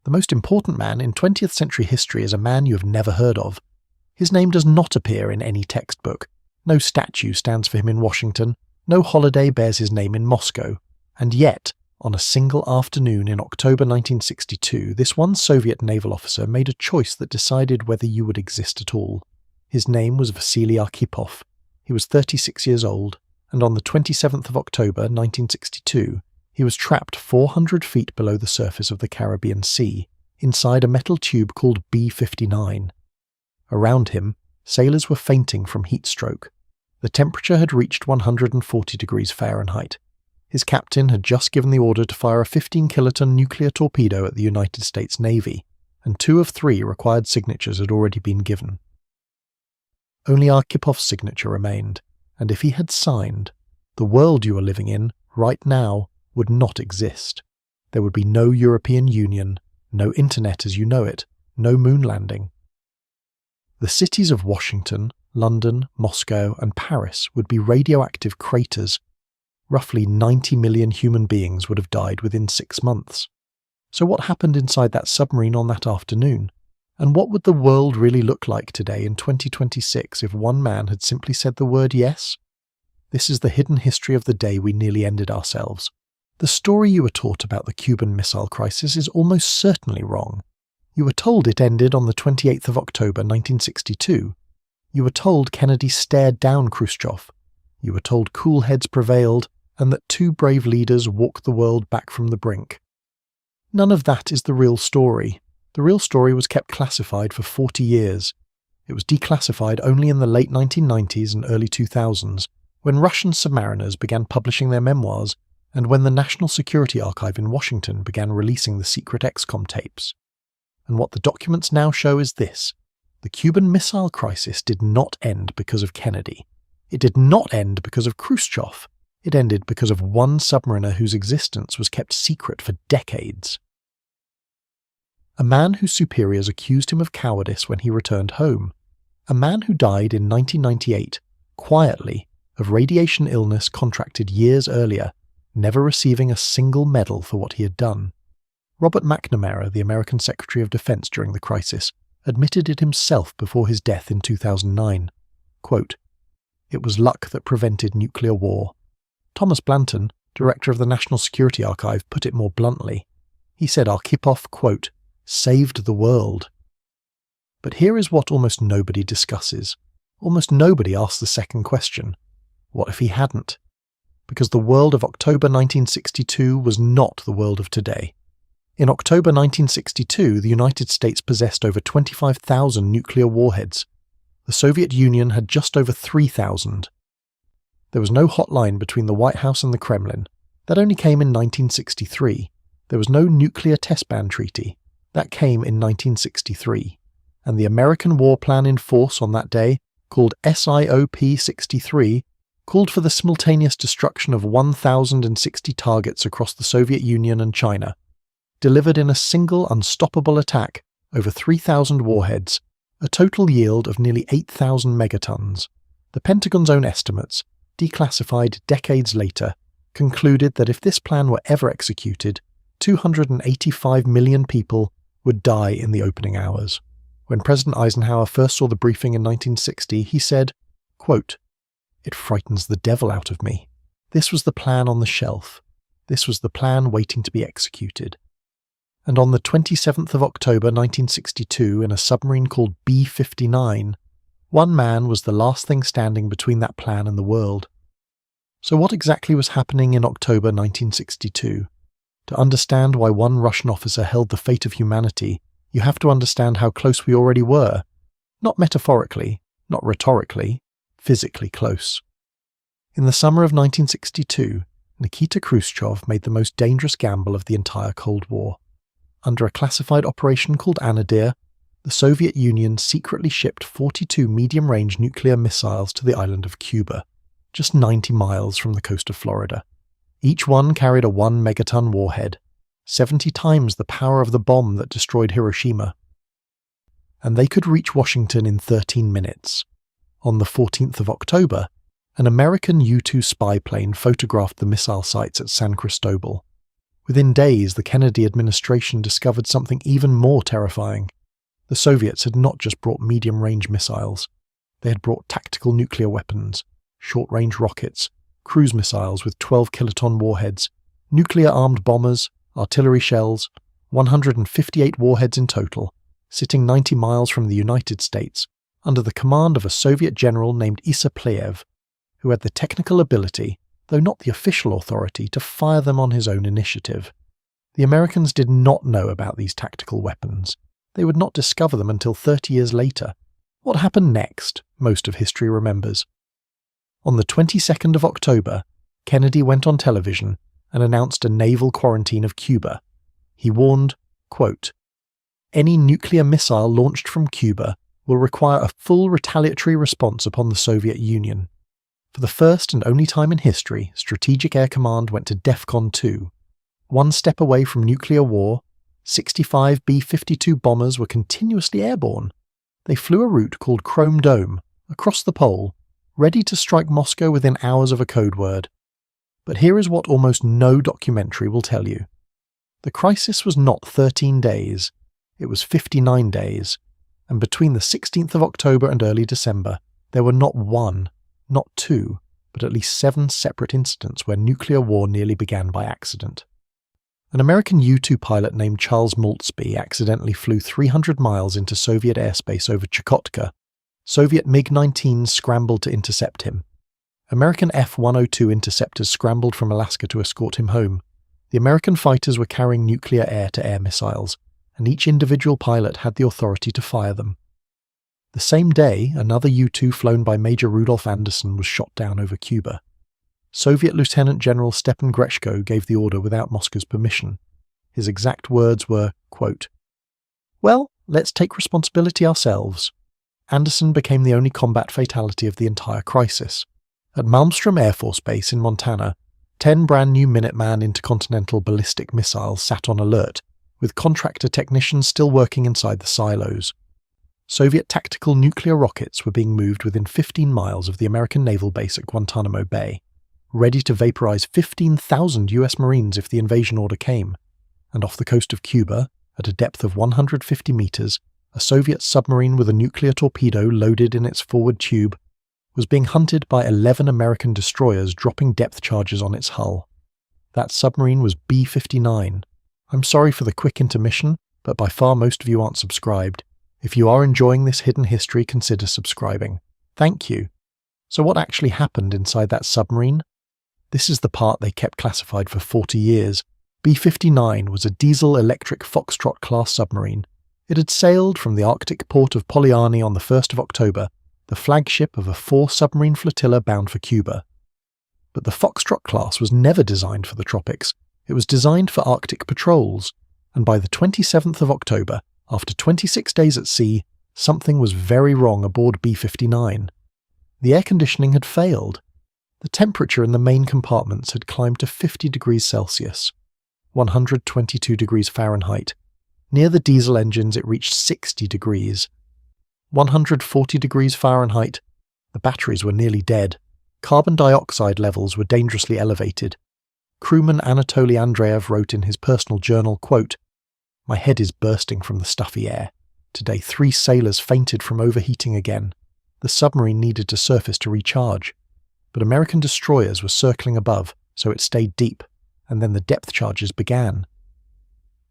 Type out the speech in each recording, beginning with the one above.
The most important man in 20th century history is a man you have never heard of. His name does not appear in any textbook. No statue stands for him in Washington. No holiday bears his name in Moscow. And yet, on a single afternoon in October 1962, this one Soviet naval officer made a choice that decided whether you would exist at all. His name was Vasili Arkhipov. He was 36 years old, and on the 27th of October 1962, he was trapped 400 feet below the surface of the Caribbean Sea, inside a metal tube called B-59. Around him, sailors were fainting from heat stroke. The temperature had reached 140 degrees Fahrenheit. His captain had just given the order to fire a 15-kiloton nuclear torpedo at the United States Navy, and 2 of 3 required signatures had already been given. Only Arkhipov's signature remained, and if he had signed, the world you are living in, right now, would not exist. There would be no European Union, no internet as you know it, no moon landing. The cities of Washington, London, Moscow, and Paris would be radioactive craters. Roughly 90 million human beings would have died within 6 months. So what happened inside that submarine on that afternoon? And what would the world really look like today in 2026 if one man had simply said the word yes? This is the hidden history of the day we nearly ended ourselves. The story you were taught about the Cuban Missile Crisis is almost certainly wrong. You were told it ended on the 28th of October 1962. You were told Kennedy stared down Khrushchev. You were told cool heads prevailed and that 2 brave leaders walked the world back from the brink. None of that is the real story. The real story was kept classified for 40 years. It was declassified only in the late 1990s and early 2000s, when Russian submariners began publishing their memoirs and when the National Security Archive in Washington began releasing the secret XCOM tapes. And what the documents now show is this: the Cuban Missile Crisis did not end because of Kennedy. It did not end because of Khrushchev. It ended because of one submariner whose existence was kept secret for decades. A man whose superiors accused him of cowardice when he returned home. A man who died in 1998, quietly, of radiation illness contracted years earlier, never receiving a single medal for what he had done. Robert McNamara, the American Secretary of Defense during the crisis, admitted it himself before his death in 2009. Quote, "It was luck that prevented nuclear war." Thomas Blanton, director of the National Security Archive, put it more bluntly. He said Arkhipov, quote, "saved the world." But here is what almost nobody discusses. Almost nobody asks the second question. What if he hadn't? Because the world of October 1962 was not the world of today. In October 1962, the United States possessed over 25,000 nuclear warheads. The Soviet Union had just over 3,000. There was no hotline between the White House and the Kremlin. That only came in 1963. There was no nuclear test ban treaty. That came in 1963. And the American war plan in force on that day, called SIOP-63, called for the simultaneous destruction of 1,060 targets across the Soviet Union and China, delivered in a single unstoppable attack over 3,000 warheads, a total yield of nearly 8,000 megatons. The Pentagon's own estimates, declassified decades later, concluded that if this plan were ever executed, 285 million people would die in the opening hours. When President Eisenhower first saw the briefing in 1960, he said, quote, "It frightens the devil out of me. This was the plan on the shelf. This was the plan waiting to be executed." And on the 27th of October 1962, in a submarine called B-59, one man was the last thing standing between that plan and the world. So what exactly was happening in October 1962? To understand why one Russian officer held the fate of humanity, you have to understand how close we already were. Not metaphorically, not rhetorically, physically close. In the summer of 1962, Nikita Khrushchev made the most dangerous gamble of the entire Cold War. Under a classified operation called Anadir, the Soviet Union secretly shipped 42 medium-range nuclear missiles to the island of Cuba, just 90 miles from the coast of Florida. Each one carried a 1-megaton warhead, 70 times the power of the bomb that destroyed Hiroshima. And they could reach Washington in 13 minutes. On the 14th of October, an American U-2 spy plane photographed the missile sites at San Cristobal. Within days, the Kennedy administration discovered something even more terrifying. The Soviets had not just brought medium-range missiles. They had brought tactical nuclear weapons, short-range rockets, cruise missiles with 12-kiloton warheads, nuclear-armed bombers, artillery shells, 158 warheads in total, sitting 90 miles from the United States, under the command of a Soviet general named Issa Pliev, who had the technical ability, though not the official authority, to fire them on his own initiative. The Americans did not know about these tactical weapons. They would not discover them until 30 years later. What happened next, most of history remembers. On the 22nd of October, Kennedy went on television and announced a naval quarantine of Cuba. He warned, quote, "Any nuclear missile launched from Cuba will require a full retaliatory response upon the Soviet Union." For the first and only time in history, Strategic Air Command went to DEFCON 2. One step away from nuclear war, 65 B-52 bombers were continuously airborne. They flew a route called Chrome Dome, across the pole, ready to strike Moscow within hours of a code word. But here is what almost no documentary will tell you. The crisis was not 13 days, it was 59 days, and between the 16th of October and early December, there were not one, not two, but at least 7 separate incidents where nuclear war nearly began by accident. An American U-2 pilot named Charles Maltzby accidentally flew 300 miles into Soviet airspace over Chukotka. Soviet MiG-19s scrambled to intercept him. American F-102 interceptors scrambled from Alaska to escort him home. The American fighters were carrying nuclear air-to-air missiles, and each individual pilot had the authority to fire them. The same day, another U-2 flown by Major Rudolf Anderson was shot down over Cuba. Soviet Lieutenant General Stepan Grechko gave the order without Moscow's permission. His exact words were, quote, "Well, let's take responsibility ourselves." Anderson became the only combat fatality of the entire crisis. At Malmstrom Air Force Base in Montana, 10 brand-new Minuteman intercontinental ballistic missiles sat on alert, with contractor technicians still working inside the silos. Soviet tactical nuclear rockets were being moved within 15 miles of the American naval base at Guantanamo Bay, ready to vaporize 15,000 US Marines if the invasion order came. And off the coast of Cuba, at a depth of 150 meters, a Soviet submarine with a nuclear torpedo loaded in its forward tube was being hunted by 11 American destroyers dropping depth charges on its hull. That submarine was B-59. I'm sorry for the quick intermission, but by far most of you aren't subscribed. If you are enjoying this hidden history, consider subscribing. Thank you. So what actually happened inside that submarine? This is the part they kept classified for 40 years. B-59 was a diesel-electric Foxtrot-class submarine. It had sailed from the Arctic port of Polyarny on the 1st of October, the flagship of a 4-submarine flotilla bound for Cuba. But the Foxtrot class was never designed for the tropics. It was designed for Arctic patrols, and by the 27th of October, after 26 days at sea, something was very wrong aboard B-59. The air conditioning had failed. The temperature in the main compartments had climbed to 50 degrees Celsius, 122 degrees Fahrenheit. Near the diesel engines it reached 60 degrees. 140 degrees Fahrenheit. The batteries were nearly dead. Carbon dioxide levels were dangerously elevated. Crewman Anatoly Andreev wrote in his personal journal, quote, "My head is bursting from the stuffy air. Today 3 sailors fainted from overheating again. The submarine needed to surface to recharge. But American destroyers were circling above, so it stayed deep, and then the depth charges began.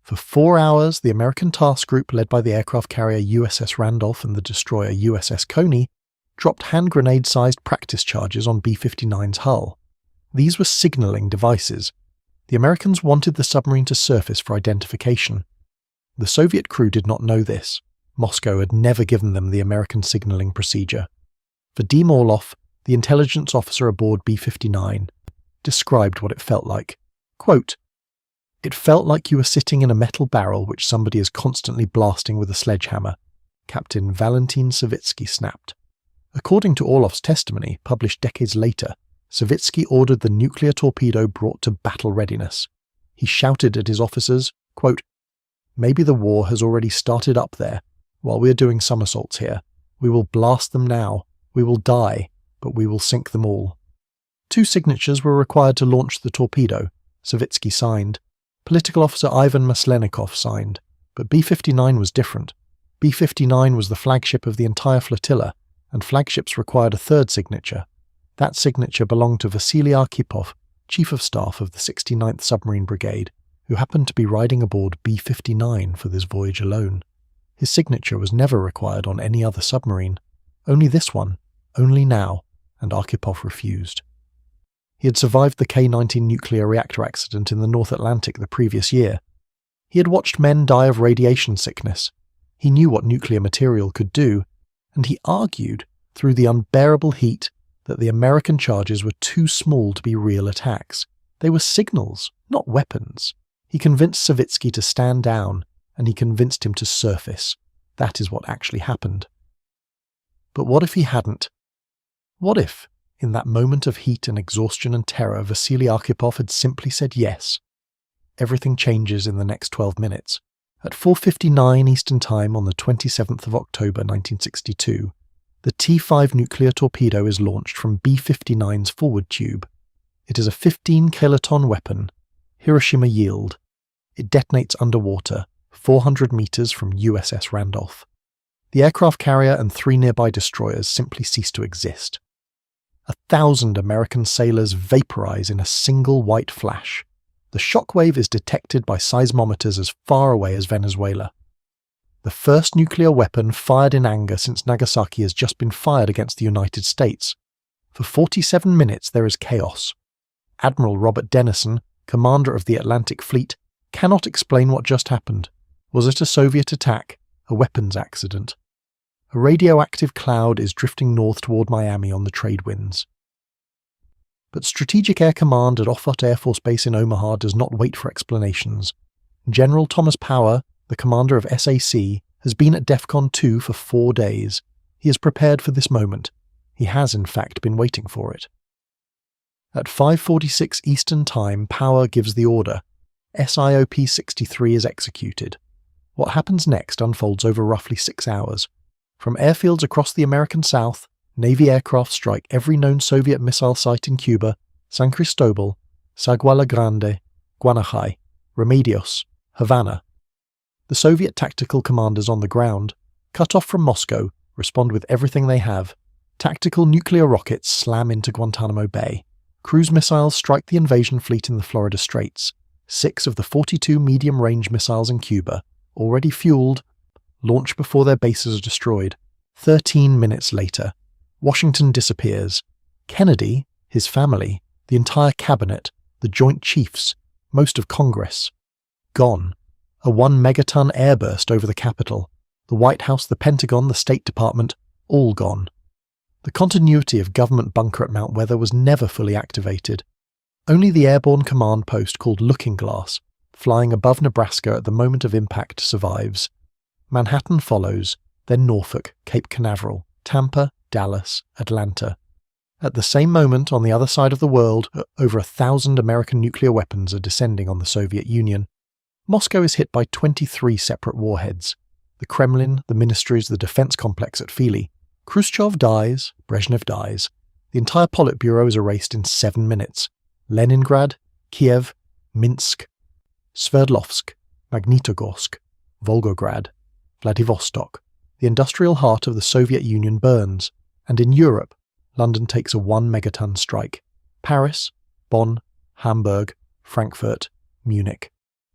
For 4 hours, the American task group led by the aircraft carrier USS Randolph and the destroyer USS Coney dropped hand grenade-sized practice charges on B-59's hull. These were signaling devices. The Americans wanted the submarine to surface for identification. The Soviet crew did not know this. Moscow had never given them the American signaling procedure. Vadim Orlov, the intelligence officer aboard B-59, described what it felt like. Quote, "It felt like you were sitting in a metal barrel which somebody is constantly blasting with a sledgehammer," Captain Valentin Savitsky snapped. According to Orlov's testimony, published decades later, Savitsky ordered the nuclear torpedo brought to battle readiness. He shouted at his officers, quote, "Maybe the war has already started up there, while we are doing somersaults here. We will blast them now. We will die, but we will sink them all." 2 signatures were required to launch the torpedo. Savitsky signed. Political officer Ivan Maslenikov signed, but B-59 was different. B-59 was the flagship of the entire flotilla, and flagships required a third signature. That signature belonged to Vasili Arkhipov, Chief of Staff of the 69th Submarine Brigade, who happened to be riding aboard B-59 for this voyage alone. His signature was never required on any other submarine. Only this one, only now, and Arkhipov refused. He had survived the K-19 nuclear reactor accident in the North Atlantic the previous year. He had watched men die of radiation sickness. He knew what nuclear material could do, and he argued, through the unbearable heat, that the American charges were too small to be real attacks. They were signals, not weapons. He convinced Savitsky to stand down, and he convinced him to surface. That is what actually happened. But what if he hadn't? What if, in that moment of heat and exhaustion and terror, Vasili Arkhipov had simply said yes? Everything changes in the next 12 minutes. At 4:59 Eastern Time on the 27th of October 1962, the T-5 nuclear torpedo is launched from B-59's forward tube. It is a 15-kiloton weapon, Hiroshima yield. It detonates underwater, 400 meters from USS Randolph. The aircraft carrier and 3 nearby destroyers simply cease to exist. 1,000 American sailors vaporize in a single white flash. The shockwave is detected by seismometers as far away as Venezuela. The first nuclear weapon fired in anger since Nagasaki has just been fired against the United States. For 47 minutes there is chaos. Admiral Robert Dennison, commander of the Atlantic Fleet, cannot explain what just happened. Was it a Soviet attack? A weapons accident? A radioactive cloud is drifting north toward Miami on the trade winds. But Strategic Air Command at Offutt Air Force Base in Omaha does not wait for explanations. General Thomas Power, the commander of SAC, has been at DEFCON 2 for 4 days. He is prepared for this moment. He has, in fact, been waiting for it. At 5:46 Eastern Time, Power gives the order. SIOP 63 is executed. What happens next unfolds over roughly 6 hours. From airfields across the American South, Navy aircraft strike every known Soviet missile site in Cuba, San Cristobal, Sagua La Grande, Guanajay, Remedios, Havana. The Soviet tactical commanders on the ground, cut off from Moscow, respond with everything they have. Tactical nuclear rockets slam into Guantanamo Bay. Cruise missiles strike the invasion fleet in the Florida Straits. 6 of the 42 medium-range missiles in Cuba, already fueled, launch before their bases are destroyed. 13 minutes later, Washington disappears. Kennedy, his family, the entire cabinet, the Joint Chiefs, most of Congress, gone. A 1-megaton airburst over the Capitol. The White House, the Pentagon, the State Department, all gone. The continuity of government bunker at Mount Weather was never fully activated. Only the airborne command post called Looking Glass, flying above Nebraska at the moment of impact, survives. Manhattan follows, then Norfolk, Cape Canaveral, Tampa, Dallas, Atlanta. At the same moment, on the other side of the world, over 1,000 American nuclear weapons are descending on the Soviet Union. Moscow is hit by 23 separate warheads. The Kremlin, the ministries, the defense complex at Fili. Khrushchev dies, Brezhnev dies. The entire Politburo is erased in 7 minutes. Leningrad, Kiev, Minsk, Sverdlovsk, Magnitogorsk, Volgograd, Vladivostok. The industrial heart of the Soviet Union burns, and in Europe, London takes a 1-megaton strike. Paris, Bonn, Hamburg, Frankfurt, Munich.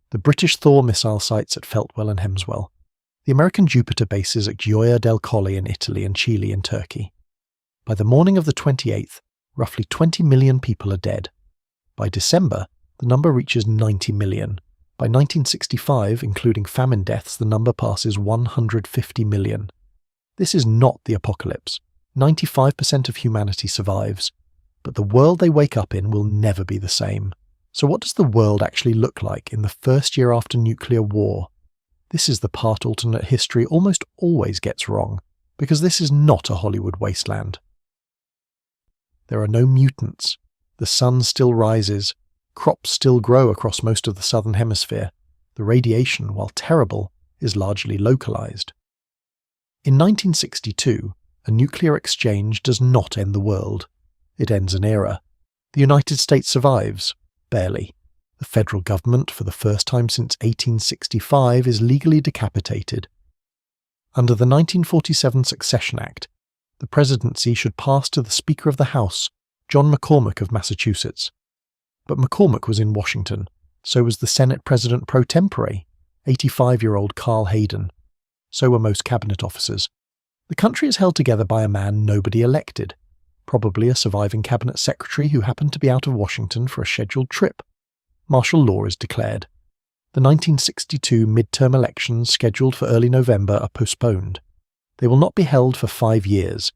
The British Thor missile sites at Feltwell and Hemswell. The American Jupiter bases at Gioia del Colle in Italy and Chile in Turkey. By the morning of the 28th, roughly 20 million people are dead. By December, the number reaches 90 million. By 1965, including famine deaths, the number passes 150 million. This is not the apocalypse. 95% of humanity survives. But the world they wake up in will never be the same. So what does the world actually look like in the first year after nuclear war? This is the part alternate history almost always gets wrong, because this is not a Hollywood wasteland. There are no mutants. The sun still rises. Crops still grow across most of the southern hemisphere. The radiation, while terrible, is largely localized. In 1962, a nuclear exchange does not end the world. It ends an era. The United States survives. Barely. The federal government, for the first time since 1865, is legally decapitated. Under the 1947 Succession Act, the presidency should pass to the Speaker of the House, John McCormack of Massachusetts. But McCormack was in Washington, so was the Senate President pro tempore, 85-year-old Carl Hayden. So were most cabinet officers. The country is held together by a man nobody elected, probably a surviving cabinet secretary who happened to be out of Washington for a scheduled trip. Martial law is declared. The 1962 midterm elections scheduled for early November are postponed. They will not be held for 5 years.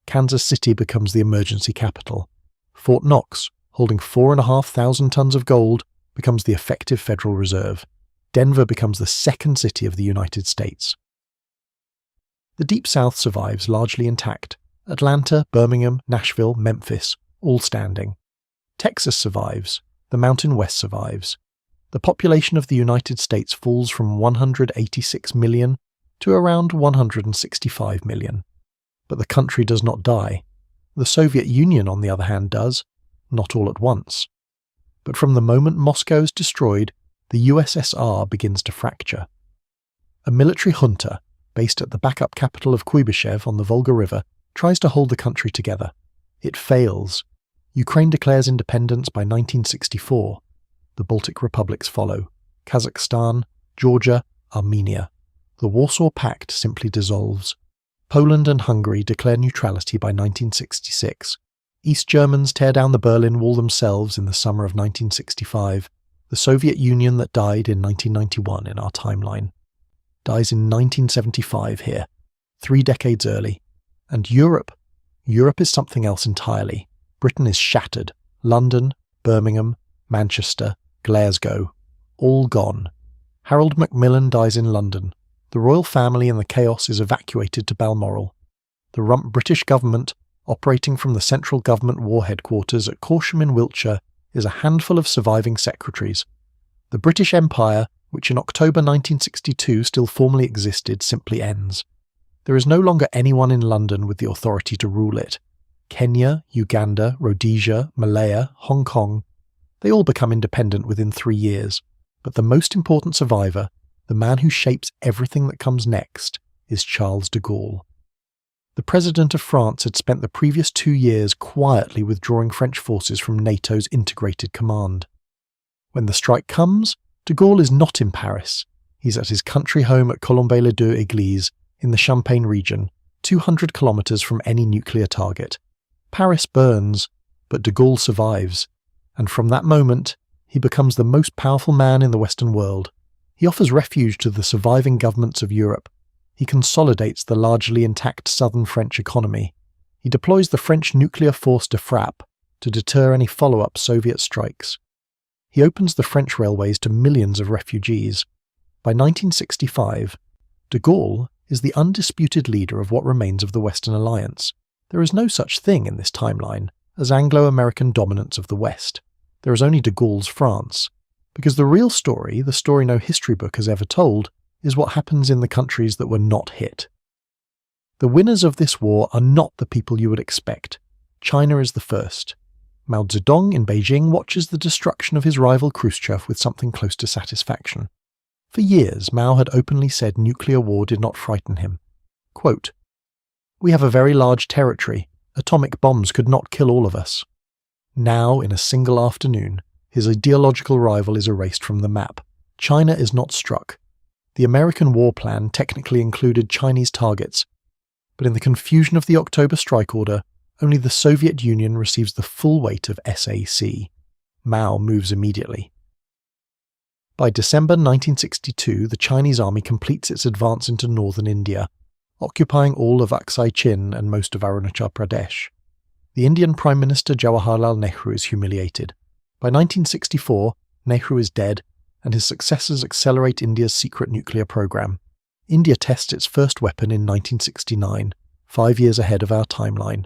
Kansas City becomes the emergency capital. Fort Knox, holding 4,500 tons of gold, becomes the effective Federal Reserve. Denver becomes the second city of the United States. The Deep South survives largely intact. Atlanta, Birmingham, Nashville, Memphis, all standing. Texas survives. The Mountain West survives. The population of the United States falls from 186 million to around 165 million. But the country does not die. The Soviet Union, on the other hand, does, not all at once. But from the moment Moscow is destroyed, the USSR begins to fracture. A military junta, based at the backup capital of Kuibyshev on the Volga River, tries to hold the country together. It fails. Ukraine declares independence by 1964. The Baltic republics follow. Kazakhstan, Georgia, Armenia. The Warsaw Pact simply dissolves. Poland and Hungary declare neutrality by 1966. East Germans tear down the Berlin Wall themselves in the summer of 1965. The Soviet Union that died in 1991 in our timeline dies in 1975 here, 3 decades early. And Europe is something else entirely. Britain is shattered. London, Birmingham, Manchester, Glasgow, all gone. Harold Macmillan dies in London. The royal family in the chaos is evacuated to Balmoral. The rump British government, operating from the central government war headquarters at Corsham in Wiltshire, is a handful of surviving secretaries. The British Empire, which in October 1962 still formally existed, simply ends. There is no longer anyone in London with the authority to rule it. Kenya, Uganda, Rhodesia, Malaya, Hong Kong, they all become independent within 3 years. But the most important survivor, the man who shapes everything that comes next, is Charles de Gaulle. The President of France had spent the previous 2 years quietly withdrawing French forces from NATO's integrated command. When the strike comes, de Gaulle is not in Paris. He's at his country home at Colombey-les-Deux-Églises in the Champagne region, 200 kilometers from any nuclear target. Paris burns, but de Gaulle survives, and from that moment, he becomes the most powerful man in the Western world. He offers refuge to the surviving governments of Europe. He consolidates the largely intact southern French economy. He deploys the French nuclear force de frappe to deter any follow-up Soviet strikes. He opens the French railways to millions of refugees. By 1965, de Gaulle is the undisputed leader of what remains of the Western Alliance. There is no such thing in this timeline as Anglo-American dominance of the West. There is only de Gaulle's France. Because the real story, the story no history book has ever told, is what happens in the countries that were not hit. The winners of this war are not the people you would expect. China is the first. Mao Zedong in Beijing watches the destruction of his rival Khrushchev with something close to satisfaction. For years, Mao had openly said nuclear war did not frighten him. Quote, "We have a very large territory. Atomic bombs could not kill all of us." Now, in a single afternoon, his ideological rival is erased from the map. China is not struck. The American war plan technically included Chinese targets, but in the confusion of the October strike order, only the Soviet Union receives the full weight of SAC. Mao moves immediately. By December 1962, the Chinese army completes its advance into northern India, occupying all of Aksai Chin and most of Arunachal Pradesh. The Indian Prime Minister Jawaharlal Nehru is humiliated. By 1964, Nehru is dead, and his successors accelerate India's secret nuclear program. India tests its first weapon in 1969, 5 years ahead of our timeline.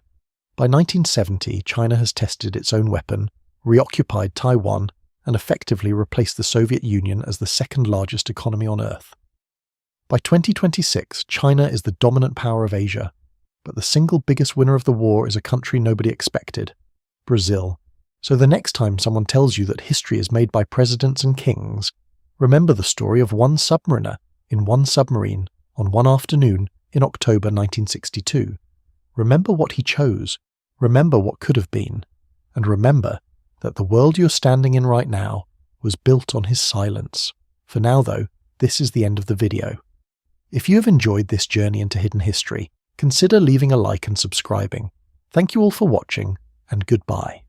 By 1970, China has tested its own weapon, reoccupied Taiwan, and effectively replaced the Soviet Union as the second largest economy on Earth. By 2026, China is the dominant power of Asia, but the single biggest winner of the war is a country nobody expected, Brazil. So the next time someone tells you that history is made by presidents and kings, remember the story of one submariner in one submarine on one afternoon in October 1962. Remember what he chose, remember what could have been, and remember that the world you're standing in right now was built on his silence. For now though, this is the end of the video. If you have enjoyed this journey into hidden history, consider leaving a like and subscribing. Thank you all for watching, and goodbye.